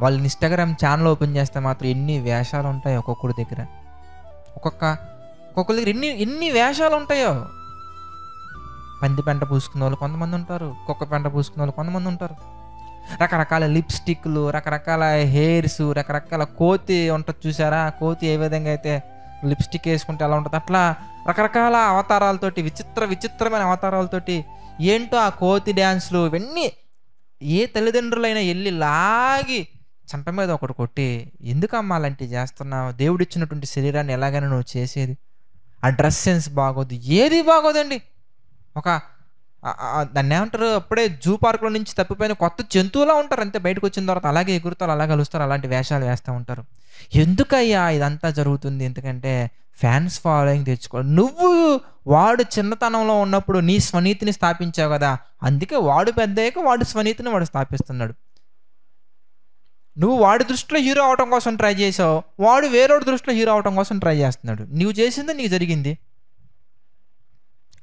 వాళ్ళ Instagram channel open చేస్తే మాత్రం ఎన్ని వేషాలు ఉంటాయో ఒక్కొక్కడి దగ్గర. ఒక్కొక్కరి దగ్గర ఎన్ని వేషాలు ఉంటాయో. పంది పెంట పూసుకునే వాళ్ళు కొంతమంది ఉంటారు, కుక్క పెంట పూసుకునే వాళ్ళు కొంతమంది ఉంటారు. రకరకాల లిప్స్టిక్లు, రకరకాల హెయిర్స్, రకరకాల కోతి ఉంటుంది చూసారా, కోతి ఏ విధంగా అయితే లిప్స్టిక్ వేసుకుంటే ఎలా ఉంటుంది అట్లా రకరకాల అవతారాలతోటి, విచిత్రమైన అవతారాలతోటి ఏంటో ఆ కోతి డ్యాన్స్లు ఇవన్నీ ఏ తల్లిదండ్రులైనా వెళ్ళి లాగి చంప మీద ఒకటి కొట్టి, ఎందుకమ్మా అలాంటివి చేస్తున్నావు, దేవుడిచ్చినటువంటి శరీరాన్ని ఎలాగైనా నువ్వు చేసేది, ఆ డ్రెస్ సెన్స్ బాగోదు, ఏది బాగోదండి. ఒక దాన్ని ఏమంటారు, అప్పుడే జూ పార్క్లో నుంచి తప్పిపోయిన కొత్త జంతువులా ఉంటారు అంతే. బయటకు వచ్చిన తర్వాత అలాగే ఎగురుతారు, అలాగే కలుస్తారు, అలాంటి వేషాలు వేస్తూ ఉంటారు. ఎందుకయ్యా ఇదంతా జరుగుతుంది? ఎందుకంటే ఫ్యాన్స్ ఫాలోయింగ్ తెచ్చుకోవాలి. నువ్వు వాడు చిన్నతనంలో ఉన్నప్పుడు నీ స్వనీతిని స్థాపించావు కదా, అందుకే వాడు పెద్దయ్యాక వాడు స్వనీతిని వాడు స్థాపిస్తున్నాడు. నువ్వు వాడి దృష్టిలో హీరో అవడం కోసం ట్రై చేసావు, వాడు వేరేవాడి దృష్టిలో హీరో అవడం కోసం ట్రై చేస్తున్నాడు. నువ్వు చేసిందే నీకు జరిగింది.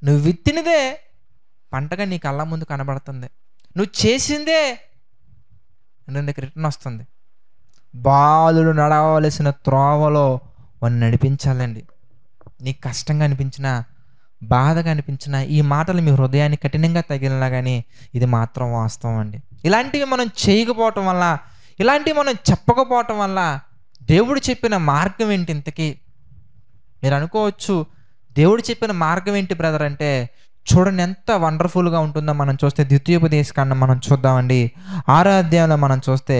నువ్వు విత్తినదే పంటగా నీ కళ్ళ ముందు కనబడుతుంది. నువ్వు చేసిందే నీకు రిటర్న్ వస్తుంది. బాలుడు నడవలసిన త్రోవలో వాడిని నడిపించాలండి. నీకు కష్టంగా అనిపించినా, బాధగా అనిపించినా, ఈ మాటలు మీ హృదయాన్ని కఠినంగా తగిలినా కానీ ఇది మాత్రం వాస్తవం అండి. ఇలాంటివి మనం చేయకపోవటం వల్ల, ఇలాంటివి మనం చెప్పకపోవటం వల్ల దేవుడు చెప్పిన మార్గం ఏంటి ఇంతకీ? మీరు అనుకోవచ్చు, దేవుడు చెప్పిన మార్గం ఏంటి బ్రదర్ అంటే, చూడండి ఎంత వండర్ఫుల్గా ఉంటుందో మనం చూస్తే ద్వితీయోపదేశకాండం మనం చూద్దామండి. 6వ అధ్యాయంలో మనం చూస్తే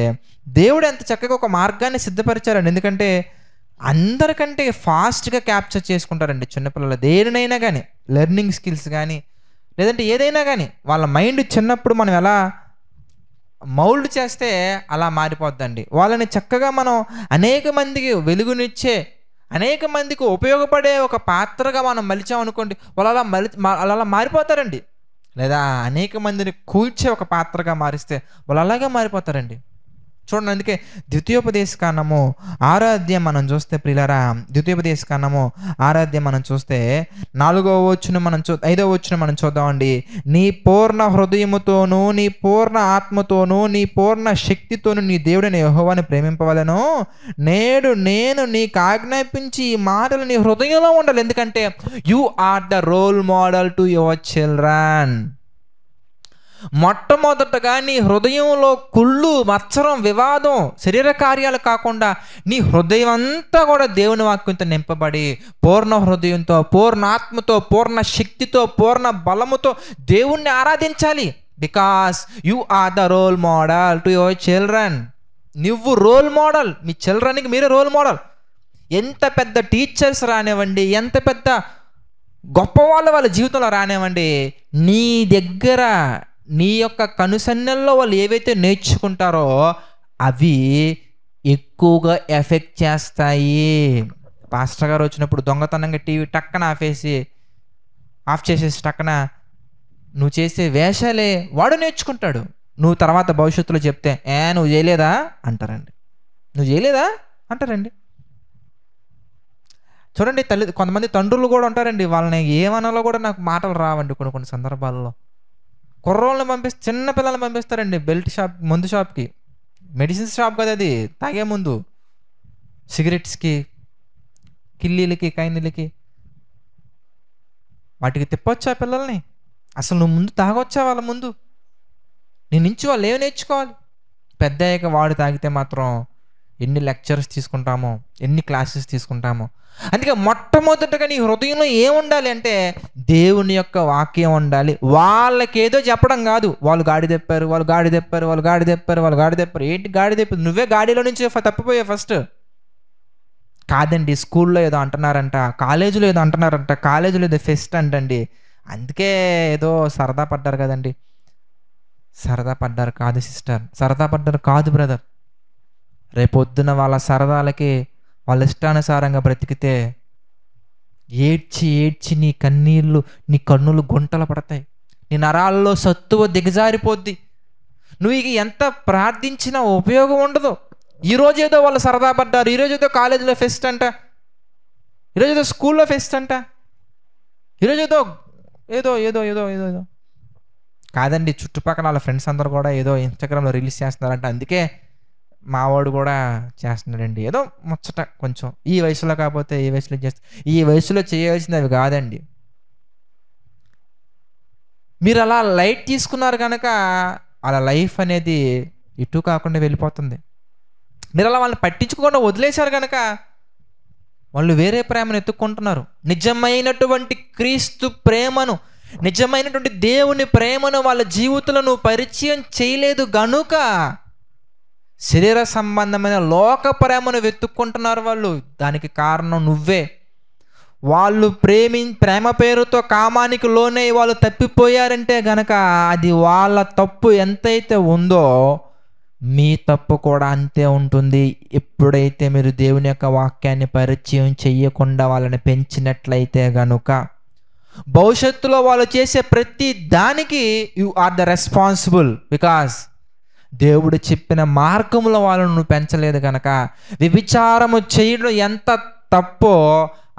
దేవుడు ఎంత చక్కగా ఒక మార్గాన్ని సిద్ధపరిచారండి. ఎందుకంటే అందరికంటే ఫాస్ట్గా క్యాప్చర్ చేసుకుంటారండి చిన్నపిల్లలు దేనినైనా కానీ, లెర్నింగ్ స్కిల్స్ కానీ లేదంటే ఏదైనా కానీ వాళ్ళ మైండ్ చిన్నప్పుడు మనం ఎలా మౌల్డ్ చేస్తే అలా మారిపోద్దండి. వాళ్ళని చక్కగా మనం అనేక మందికి వెలుగునిచ్చే, అనేక మందికి ఉపయోగపడే ఒక పాత్రగా మనం మలిచామనుకోండి, వాళ్ళు అలా మారిపోతారండి. లేదా అనేక మందిని కూల్చే ఒక పాత్రగా మారిస్తే వాళ్ళు అలాగే మారిపోతారండి. చూడండి, అందుకే ద్వితీయోపదేశకాండము 6వ అధ్యాయం మనం చూస్తే ప్రియులారా, ద్వితీయోపదేశకాండము 6వ అధ్యాయం మనం చూస్తే 5వ వచనం మనం చూద్దామండి. నీ పూర్ణ హృదయముతోనూ, నీ పూర్ణ ఆత్మతోనూ, నీ పూర్ణ శక్తితోనూ నీ దేవుడైన యెహోవాను ప్రేమింపవలెను. నేడు నేను నీకు ఆజ్ఞాపించి ఈ మాటలు నీ హృదయంలో ఉండాలి. ఎందుకంటే you are the role model to your children. మొట్టమొదటగా నీ హృదయంలో కుళ్ళు, మత్సరం, వివాదం, శరీర కార్యాలు కాకుండా నీ హృదయం అంతా కూడా దేవుని వాక్యంతో నింపబడి పూర్ణ హృదయంతో, పూర్ణ ఆత్మతో, పూర్ణ శక్తితో, పూర్ణ బలముతో దేవుణ్ణి ఆరాధించాలి. Because you are the role model to your children. నువ్వు రోల్ మోడల్, మీ చిల్డ్రన్కి మీరే రోల్ మోడల్. ఎంత పెద్ద టీచర్స్ రానివ్వండి, ఎంత పెద్ద గొప్ప వాళ్ళ జీవితంలో రానివ్వండి, నీ దగ్గర నీ యొక్క కనుసన్నల్లో వాళ్ళు ఏవైతే నేర్చుకుంటారో అవి ఎక్కువగా ఎఫెక్ట్ చేస్తాయి. పాస్టర్ గారు వచ్చినప్పుడు దొంగతనంగా టీవీ టక్కన ఆఫ్ చేసేసి టక్కన నువ్వు చేసే వేషాలే వాడు నేర్చుకుంటాడు. నువ్వు తర్వాత భవిష్యత్తులో చెప్తే నువ్వు చేయలేదా అంటారండి. చూడండి, కొంతమంది తండ్రులు కూడా ఉంటారండి, వాళ్ళని ఏమనాలో కూడా నాకు మాటలు రావండి కొన్ని సందర్భాల్లో. కుర్రోళ్ళని చిన్న పిల్లల్ని పంపిస్తారండి బెల్ట్ షాప్, మందు షాప్కి, మెడిసిన్స్ షాప్ కదా అది, తాగే ముందు సిగరెట్స్కి, కిల్లీలకి, కైనీలకి, వాటికి తిప్పొచ్చా పిల్లల్ని? అసలు నువ్వు ముందు తాగొచ్చా వాళ్ళ ముందు? నీ నుంచి వాళ్ళు ఏమి నేర్చుకోవాలి? పెద్ద అయ్యాక వాడు తాగితే మాత్రం ఎన్ని లెక్చర్స్ తీసుకుంటామో, ఎన్ని క్లాసెస్ తీసుకుంటామో. అందుకే మొట్టమొదటగా నీ హృదయంలో ఏముండాలి అంటే దేవుని యొక్క వాక్యం ఉండాలి. వాళ్ళకేదో చెప్పడం కాదు, వాళ్ళు గాడి తెప్పారు. ఏంటి గాడి తెప్పారు? నువ్వే గాడిలో నుంచి తప్పిపోయావు ఫస్ట్. కాదండి, స్కూల్లో ఏదో అంటున్నారంట, కాలేజీలో ఏదో అంటున్నారంట, కాలేజీలో ఏదో ఫెస్ట్ అంటండి, అందుకే ఏదో సరదా పడ్డారు కదండి. సరదా పడ్డారు కాదు సిస్టర్, సరదా పడ్డారు కాదు బ్రదర్. రేపొద్దున వాళ్ళ సరదాలకి వాళ్ళ ఇష్టానుసారంగా బ్రతికితే ఏడ్చి నీ కన్నులు గుంటలు పడతాయి, నీ నరాల్లో సత్తువ దిగజారిపోద్ది. నువ్వు ఇక ఎంత ప్రార్థించినా ఉపయోగం ఉండదు. ఈరోజు ఏదో వాళ్ళు సరదా పడ్డారు, ఈరోజు ఏదో కాలేజీలో ఫెస్ట్ అంట, ఈరోజు ఏదో స్కూల్లో ఫెస్ట్ అంట, ఈరోజు ఏదో కాదండి. చుట్టుపక్కల వాళ్ళ ఫ్రెండ్స్ అందరూ కూడా ఏదో ఇన్స్టాగ్రామ్లో రిలీజ్ చేస్తున్నారంట, అందుకే మావాడు కూడా చేస్తున్నాడండి, ఏదో ముచ్చట కొంచెం ఈ వయసులో కాకపోతే ఈ వయసులో చేస్తా, ఈ వయసులో చేయాల్సింది అవి కాదండి. మీరు అలా లైట్ తీసుకున్నారు కనుక అలా లైఫ్ అనేది ఇటు కాకుండా వెళ్ళిపోతుంది. మీరు అలా వాళ్ళని పట్టించుకోకుండా వదిలేశారు కనుక వాళ్ళు వేరే ప్రేమను ఎత్తుక్కుంటున్నారు. నిజమైనటువంటి క్రీస్తు ప్రేమను, నిజమైనటువంటి దేవుని ప్రేమను వాళ్ళ జీవితంలో పరిచయం చేయలేదు గనుక శరీర సంబంధమైన లోక ప్రేమను వెతుక్కుంటున్నారు వాళ్ళు. దానికి కారణం నువ్వే. వాళ్ళు ప్రేమ పేరుతో కామానికి లోనై వాళ్ళు తప్పిపోయారంటే గనక అది వాళ్ళ తప్పు ఎంతైతే ఉందో మీ తప్పు కూడా అంతే ఉంటుంది. ఎప్పుడైతే మీరు దేవుని యొక్క వాక్యాన్ని పరిచయం చెయ్యకుండా వాళ్ళని పెంచినట్లయితే గనుక భవిష్యత్తులో వాళ్ళు చేసే ప్రతి దానికి you are the responsible. Because దేవుడు చెప్పిన మార్గంలో వాళ్ళను నువ్వు పెంచలేదు కనుక. వ్యభిచారము చేయడం ఎంత తప్పో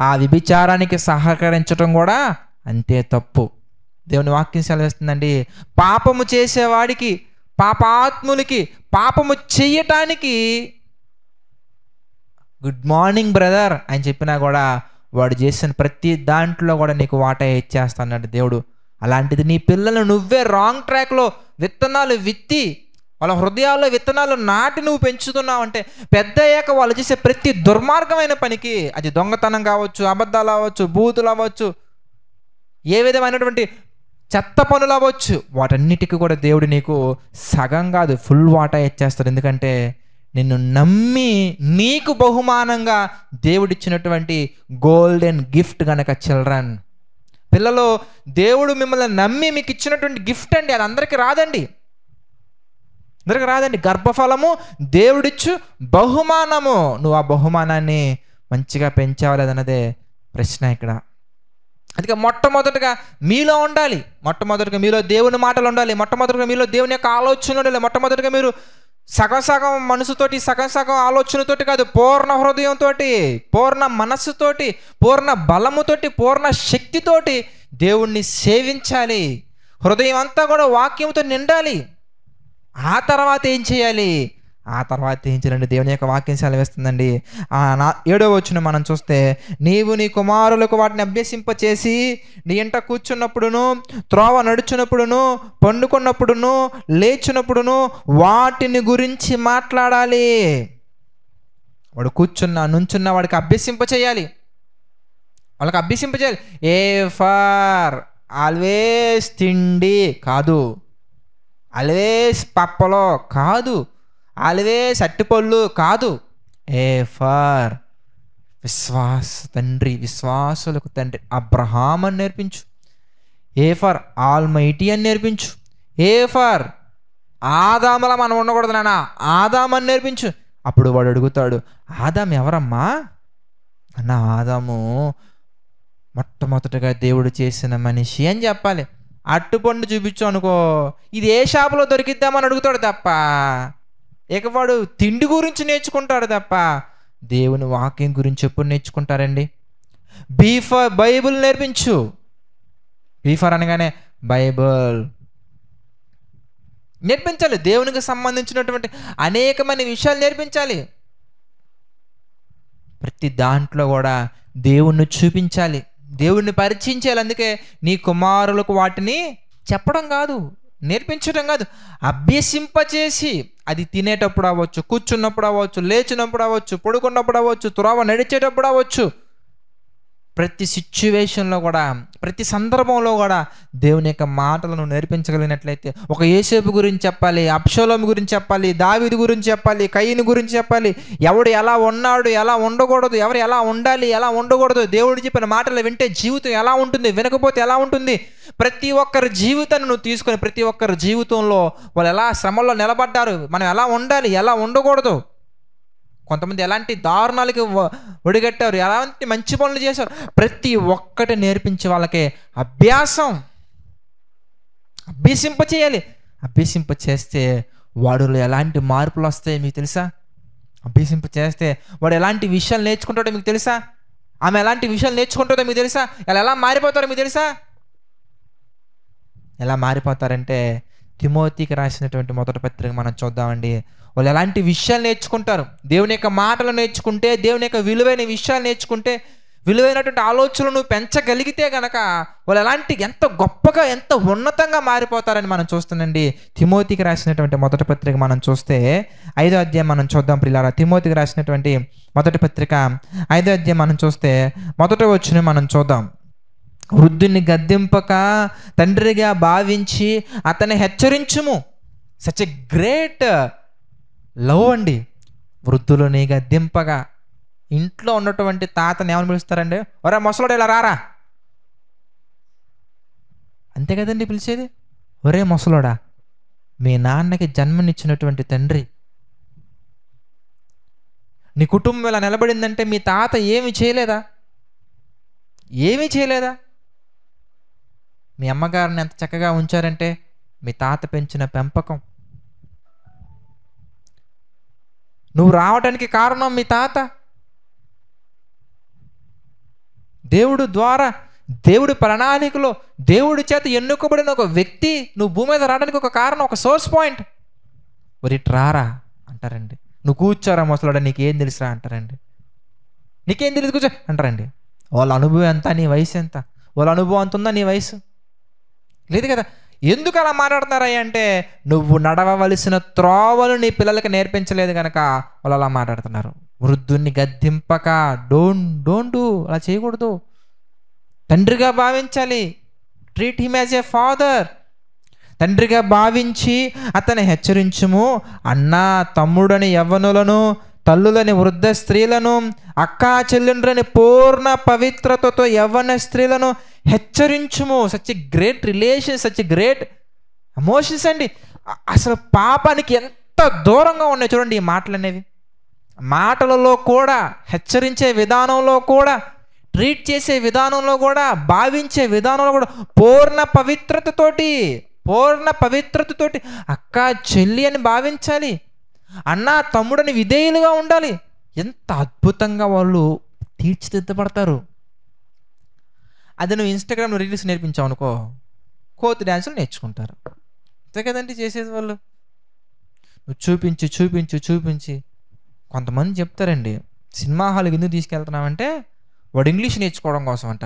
ఆ వ్యభిచారానికి సహకరించడం కూడా అంతే తప్పు. దేవుని వాక్యం సెలవిస్తుందండి, పాపము చేసేవాడికి, పాపాత్ములకి పాపము చెయ్యటానికి గుడ్ మార్నింగ్ బ్రదర్ అని చెప్పినా కూడా వాడు చేసిన ప్రతి దాంట్లో కూడా నీకు వాటా ఇచ్చేస్తాడు దేవుడు. అలాంటిది నీ పిల్లలు నువ్వే రాంగ్ ట్రాక్లో విత్తనాలు విత్తి వాళ్ళ హృదయాల్లో విత్తనాలు నాటి నువ్వు పెంచుతున్నావు అంటే పెద్ద అయ్యాక వాళ్ళు చేసే ప్రతి దుర్మార్గమైన పనికి, అది దొంగతనం కావచ్చు, అబద్ధాలు అవ్వచ్చు, బూతులు అవ్వచ్చు, ఏ విధమైనటువంటి చెత్త పనులు అవ్వచ్చు, వాటన్నిటికీ కూడా దేవుడు నీకు సగం కాదు ఫుల్ వాటా ఇచ్చేస్తాడు. ఎందుకంటే నిన్ను నమ్మి నీకు బహుమానంగా దేవుడిచ్చినటువంటి గోల్డెన్ గిఫ్ట్ కనుక. చిల్డ్రన్, పిల్లలు, దేవుడు మిమ్మల్ని నమ్మి మీకు ఇచ్చినటువంటి గిఫ్ట్ అండి. అది అందరికీ రాదండి, అందరికీ రాదండి. గర్భఫలము దేవుడిచ్చు బహుమానము. నువ్వు ఆ బహుమానాన్ని మంచిగా పెంచావలేదన్నదే ప్రశ్న ఇక్కడ. అందుకే మొట్టమొదటిగా మీలో ఉండాలి, మొట్టమొదటిగా మీలో దేవుని మాటలు ఉండాలి, మొట్టమొదటిగా మీలో దేవుని యొక్క ఆలోచన ఉండాలి. మొట్టమొదటిగా మీరు సగం సగం మనసుతోటి, సగం సగం ఆలోచనతోటి కాదు, పూర్ణ హృదయంతో, పూర్ణ మనస్సుతోటి, పూర్ణ బలముతోటి, పూర్ణ శక్తితోటి దేవుణ్ణి సేవించాలి. హృదయం అంతా కూడా వాక్యంతో నిండాలి. ఆ తర్వాత ఏం చేయాలి? ఆ తర్వాత ఏం చేయాలంటే దేవుని యొక్క వాక్యం సెలవిస్తుందండి. 7వ వచనం మనం చూస్తే, నీవు నీ కుమారులకు వాటిని అభ్యసింపచేసి నీ ఇంట కూర్చున్నప్పుడును, త్రోవ నడుచున్నప్పుడును, పండుకున్నప్పుడును, లేచినప్పుడును వాటిని గురించి మాట్లాడాలి. వాడు కూర్చున్నా నుంచున్నా వాడికి అభ్యసింపచేయాలి, వాళ్ళకి అభ్యసింపచేయాలి. ఏ ఫర్ ఆల్వేస్ తిండి కాదు, ఆల్వేస్ పప్పలో కాదు, ఆల్వేస్ అట్టిపళ్ళు కాదు. ఏ ఫర్ తండ్రి, విశ్వాసులకు తండ్రి అబ్రహాం అని నేర్పించు. ఏ ఫర్ ఆల్మైటీ అని నేర్పించు. ఏ ఫర్ ఆదాములా మనం ఉండకూడదు నాన్న, ఆదాం అని నేర్పించు. అప్పుడు వాడు అడుగుతాడు, ఆదాం ఎవరమ్మా అన్న? ఆదాము మొట్టమొదటిగా దేవుడు చేసిన మనిషి అని చెప్పాలి. అట్టుపండు చూపించు అనుకో, ఇది ఏ షాపులో దొరికిద్దామని అడుగుతాడు తప్ప, ఇక వాడు తిండి గురించి నేర్చుకుంటాడు తప్ప దేవుని వాక్యం గురించి ఎప్పుడు నేర్చుకుంటారండి? బీఫర్ బైబుల్ నేర్పించు. బీఫర్ అనగానే బైబుల్ నేర్పించాలి. దేవునికి సంబంధించినటువంటి అనేకమైన విషయాలు నేర్పించాలి. ప్రతి దాంట్లో కూడా దేవుణ్ణి చూపించాలి, దేవుణ్ణి పరిచయించాలి. అందుకే నీ కుమారులకు వాటిని చెప్పడం కాదు, నేర్పించడం కాదు, అభ్యసింపచేసి, అది తినేటప్పుడు అవ్వచ్చు, కూర్చున్నప్పుడు అవ్వచ్చు, లేచినప్పుడు అవ్వచ్చు, పడుకున్నప్పుడు అవ్వచ్చు, త్రోవ నడిచేటప్పుడు అవ్వచ్చు, ప్రతి సిచ్యువేషన్లో కూడా, ప్రతి సందర్భంలో కూడా దేవుని యొక్క మాటలను నేర్పించగలిగినట్లయితే, ఒక యోసేపు గురించి చెప్పాలి, అబ్షాలోము గురించి చెప్పాలి, దావీదు గురించి చెప్పాలి, కయీను గురించి చెప్పాలి, ఎవడు ఎలా ఉన్నాడు, ఎలా ఉండకూడదు, ఎవరు ఎలా ఉండాలి, ఎలా ఉండకూడదు, దేవుడు చెప్పిన మాటలు వింటే జీవితం ఎలా ఉంటుంది, వినకపోతే ఎలా ఉంటుంది, ప్రతి ఒక్కరి జీవితాన్ని నువ్వు తీసుకొని, ప్రతి ఒక్కరి జీవితంలో వాళ్ళు ఎలా శ్రమల్లో నిలబడ్డారు, మనం ఎలా ఉండాలి, ఎలా ఉండకూడదు, కొంతమంది ఎలాంటి దారుణాలకి ఒడిగట్టారు, ఎలాంటి మంచి పనులు చేశారు, ప్రతి ఒక్కటి నేర్పించి వాళ్ళకి అభ్యసింప చేయాలి. అభ్యసింప చేస్తే వాడిలో ఎలాంటి మార్పులు వస్తాయో మీకు తెలుసా? అభ్యసింప చేస్తే వాడు ఎలాంటి విషయాలు నేర్చుకుంటాడో మీకు తెలుసా? ఆమె ఎలాంటి విషయాలు నేర్చుకుంటాడో మీకు తెలుసా? ఎలా మారిపోతారో మీకు తెలుసా? ఎలా మారిపోతారంటే తిమోతికి రాసినటువంటి మొదటి పత్రిక మనం చూద్దామండి. వాళ్ళు ఎలాంటి విషయాలు నేర్చుకుంటారు, దేవుని యొక్క మాటలు నేర్చుకుంటే, దేవుని యొక్క విలువైన విషయాలు నేర్చుకుంటే, విలువైనటువంటి ఆలోచనలు నువ్వు పెంచగలిగితే గనక వాళ్ళు ఎలాంటి ఎంత గొప్పగా ఎంత ఉన్నతంగా మారిపోతారని మనం చూస్తానండి. తిమోతికి రాసినటువంటి మొదటి పత్రిక మనం చూస్తే 5వ అధ్యాయం మనం చూద్దాం ప్రియులారా. తిమోతికి రాసినటువంటి మొదటి పత్రిక 5వ అధ్యాయం మనం చూస్తే మొదటి వచనం మనం చూద్దాం. వృద్ధుని గద్దింపక తండ్రిగా భావించి అతన్ని హెచ్చరించుము. సచ్ ఎ గ్రేట్ లవ్ అండి. వృద్ధులని గద్దింపగా, ఇంట్లో ఉన్నటువంటి తాతని ఏమని పిలుస్తారండి? ఒరే ముసలోడు ఇలా రారా, అంతే కదండి పిలిచేది. ఒరే ముసలోడా, మీ నాన్నకి జన్మనిచ్చినటువంటి తండ్రి, నీ కుటుంబం ఇలా నిలబడిందంటే మీ తాత ఏమి చేయలేదా? ఏమీ చేయలేదా? మీ అమ్మగారిని ఎంత చక్కగా ఉంచారంటే మీ తాత పెంచిన పెంపకం. నువ్వు రావడానికి కారణం మీ తాత. దేవుడు ద్వారా, దేవుడి ప్రణాళికలో దేవుడి చేత ఎన్నుకోబడిన ఒక వ్యక్తి నువ్వు భూమి మీద రావడానికి ఒక కారణం, ఒక సోర్స్ పాయింట్. మరి రారా అంటారండి. నువ్వు కూర్చోరా ముసలాడా, నీకేం తెలుసురా అంటారండి. నీకేం తెలియదు కూర్చో అంటారండి. వాళ్ళ అనుభవం ఎంత, నీ వయసు ఎంత? వాళ్ళ అనుభవం అంత ఉందా నీ వయసు? లేదు కదా. ఎందుకు అలా మాట్లాడుతున్నారా అంటే నువ్వు నడవవలసిన త్రోవలు నీ పిల్లలకి నేర్పించలేదు కనుక వాళ్ళు అలా మాట్లాడుతున్నారు. వృద్ధుని గద్దింపక, డోంట్ అలా చేయకూడదు. తండ్రిగా భావించాలి. Treat him as a father. తండ్రిగా భావించి అతన్ని హెచ్చరించుము. అన్నా తమ్ముడని యవ్వనులను, తల్లులని వృద్ధ స్త్రీలను, అక్కా చెల్లెండ్రని పూర్ణ పవిత్రతతో యవ్వన స్త్రీలను హెచ్చరించుము. Such a great relation, such a great emotions అండి. అసలు పాపానికి ఎంత దూరంగా ఉన్నాయి చూడండి ఈ మాటలు అనేవి. మాటలలో కూడా, హెచ్చరించే విధానంలో కూడా, ట్రీట్ చేసే విధానంలో కూడా, భావించే విధానంలో కూడా పూర్ణ పవిత్రతతోటి అక్క చెల్లి అని భావించాలి. అన్న తమ్ముడని విధేయులుగా ఉండాలి. ఎంత అద్భుతంగా వాళ్ళు తీర్చిదిద్దపడతారు. అది నువ్వు ఇన్స్టాగ్రామ్లో రీల్స్ నేర్పించావు అనుకో, కోతి డ్యాన్సులు నేర్చుకుంటారు. అంతే కదండి చేసేది వాళ్ళు. నువ్వు చూపించి కొంతమంది చెప్తారండి, సినిమా హాల్కి ఎందుకు తీసుకెళ్తున్నామంటే వాడు ఇంగ్లీష్ నేర్చుకోవడం కోసం అంట.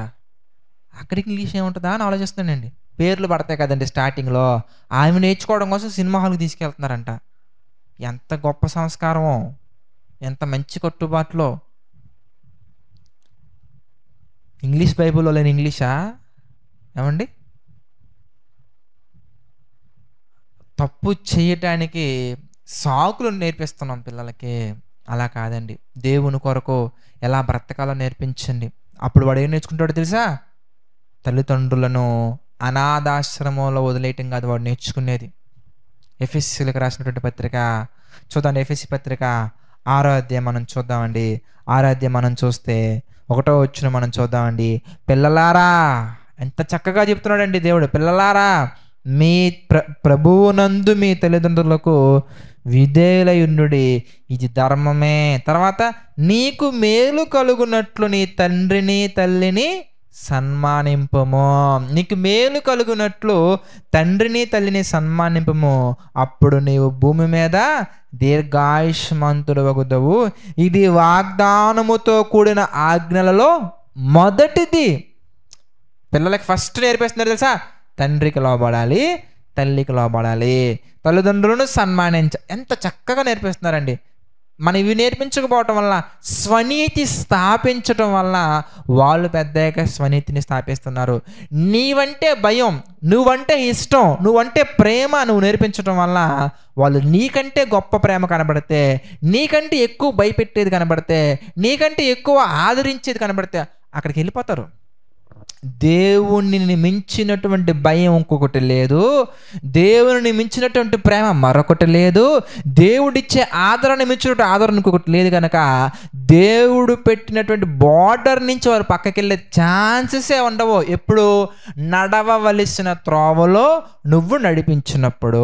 అక్కడికి ఇంగ్లీష్ ఏముంటుందా అని ఆలోచిస్తానండి. పేర్లు పడతాయి కదండి స్టార్టింగ్లో, ఆమె నేర్చుకోవడం కోసం సినిమా హాల్కి తీసుకెళ్తున్నారంట. ఎంత గొప్ప సంస్కారమో, ఎంత మంచి కట్టుబాట్లో. ఇంగ్లీష్ బైబిల్లో లేని ఇంగ్లీషా ఏమండి? తప్పు చేయటానికి సాకులు నేర్పిస్తున్నాం పిల్లలకి. అలా కాదండి. దేవుని కొరకు ఎలా బ్రతకాలో నేర్పించండి. అప్పుడు వాడు ఏం నేర్చుకుంటాడో తెలుసా? తల్లిదండ్రులను అనాథాశ్రమంలో వదిలేయటం కాదు వాడు నేర్చుకునేది. ఎఫెసీయులకు రాసినటువంటి పత్రిక చూద్దాం. ఎఫెసీ పత్రిక 6వ అధ్యాయం మనం చూద్దామండి. 6వ అధ్యాయం మనం చూస్తే 1వ వచనం మనం చూద్దామండి. పిల్లలారా, ఎంత చక్కగా చెప్తున్నాడండి దేవుడు. పిల్లలారా, మీ ప్రభువునందు మీ తల్లిదండ్రులకు విధేయులయుండుడి, ఇది ధర్మమే. తర్వాత నీకు మేలు కలుగునట్లు నీ తండ్రిని తల్లిని సన్మానింపము. నీకు మేలు కలుగునట్లు తండ్రిని తల్లిని సన్మానింపము. అప్పుడు నీవు భూమి మీద దీర్ఘాయుష్మంతుడు వగుదవు. ఇది వాగ్దానముతో కూడిన ఆజ్ఞలలో మొదటిది. పిల్లలకి ఫస్ట్ నేర్పిస్తున్నారు తెలుసా? తండ్రికి లోబడాలి, తల్లికి లోబడాలి, తల్లిదండ్రులను ఎంత చక్కగా నేర్పిస్తున్నారండి. మనం ఇవి నేర్పించకపోవటం వల్ల, స్వనీతి స్థాపించటం వల్ల వాళ్ళు పెద్దగా స్వనీతిని స్థాపిస్తున్నారు. నీవంటే భయం, నువ్వంటే ఇష్టం, నువ్వంటే ప్రేమ నువ్వు నేర్పించటం వల్ల వాళ్ళు నీకంటే గొప్ప ప్రేమ కనబడితే, నీకంటే ఎక్కువ భయపెట్టేది కనబడితే, నీకంటే ఎక్కువ ఆదరించేది కనబడితే అక్కడికి వెళ్ళిపోతారు. దేవుణ్ణి మించినటువంటి భయం ఇంకొకటి లేదు, దేవుని మించినటువంటి ప్రేమ మరొకటి లేదు, దేవుడిచ్చే ఆదరణ మించినటువంటి ఆదరణ ఇంకొకటి లేదు. కనుక దేవుడు పెట్టినటువంటి బార్డర్ నుంచి వారు పక్కకి వెళ్ళే ఛాన్సెసే ఉండవు. ఎప్పుడు నడవవలసిన త్రోవలో నువ్వు నడిపించినప్పుడు,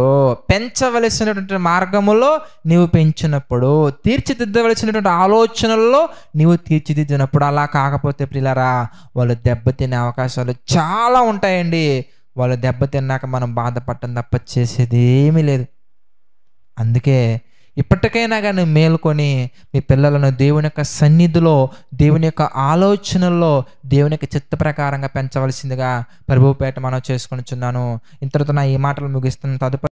పెంచవలసినటువంటి మార్గములో నీవు పెంచినప్పుడు, తీర్చిదిద్దవలసినటువంటి ఆలోచనల్లో నీవు తీర్చిదిద్దినప్పుడు. అలా కాకపోతే ప్రియులారా, వాళ్ళు దెబ్బతినే అవకాశాలు చాలా ఉంటాయండి. వాళ్ళు దెబ్బతిన్నాక మనం బాధపడటం తప్ప చేసేది ఏమీ లేదు. అందుకే ఇప్పటికైనా కానీ మేలుకొని మీ పిల్లలను దేవుని యొక్క సన్నిధిలో, దేవుని యొక్క ఆలోచనల్లో, దేవుని యొక్క చిత్త ప్రకారంగా పెంచవలసిందిగా ప్రభువు పేట మనం చేసుకొనుచున్నాను. ఇంతటితో నా ఈ మాటలు ముగిస్తున్నాను. తదుపరి